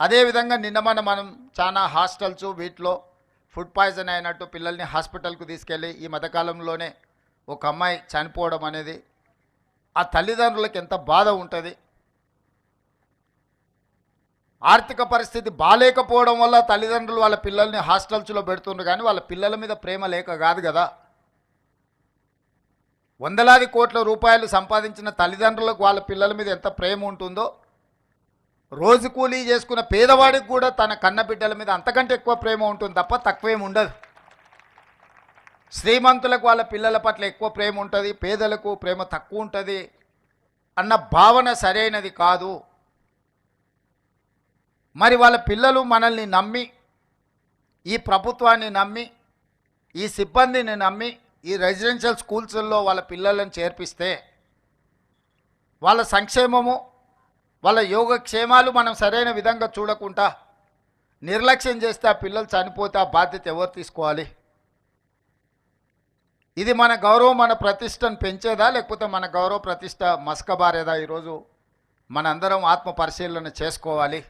అదేవిధంగా నిన్న మనం చాలా హాస్టల్స్ వీటిలో ఫుడ్ పాయిజన్ అయినట్టు పిల్లల్ని హాస్పిటల్కు తీసుకెళ్ళి ఈ మధ్యకాలంలోనే ఒక అమ్మాయి చనిపోవడం అనేది ఆ తల్లిదండ్రులకు ఎంత బాధ ఉంటుంది. ఆర్థిక పరిస్థితి బాలేకపోవడం వల్ల తల్లిదండ్రులు వాళ్ళ పిల్లల్ని హాస్టల్స్లో పెడుతుండ్రు, కానీ వాళ్ళ పిల్లల మీద ప్రేమ లేక కాదు కదా. వందలాది కోట్ల రూపాయలు సంపాదించిన తల్లిదండ్రులకు వాళ్ళ పిల్లల మీద ఎంత ప్రేమ ఉంటుందో, రోజు కూలీ చేసుకున్న పేదవాడికి కూడా తన కన్నబిడ్డల మీద అంతకంటే ఎక్కువ ప్రేమ ఉంటుంది తప్ప తక్కువేం ఉండదు. శ్రీమంతులకు వాళ్ళ పిల్లల పట్ల ఎక్కువ ప్రేమ ఉంటుంది, పేదలకు ప్రేమ తక్కువ ఉంటుంది అన్న భావన సరైనది కాదు. మరి వాళ్ళ పిల్లలు మనల్ని నమ్మి, ఈ ప్రభుత్వాన్ని నమ్మి, ఈ సిబ్బందిని నమ్మి ఈ రెసిడెన్షియల్ స్కూల్స్లో వాళ్ళ పిల్లలను చేర్పిస్తే వాళ్ళ సంక్షేమము, వాళ్ళ యోగక్షేమాలు మనం సరైన విధంగా చూడకుండా నిర్లక్ష్యం చేస్తే ఆ పిల్లలు చనిపోతే ఆ బాధ్యత ఎవరు తీసుకోవాలి? ఇది మన గౌరవం, మన ప్రతిష్టను పెంచేదా, లేకపోతే మన గౌరవ ప్రతిష్ట మసకబారేదా? ఈరోజు మనందరం ఆత్మ పరిశీలన చేసుకోవాలి.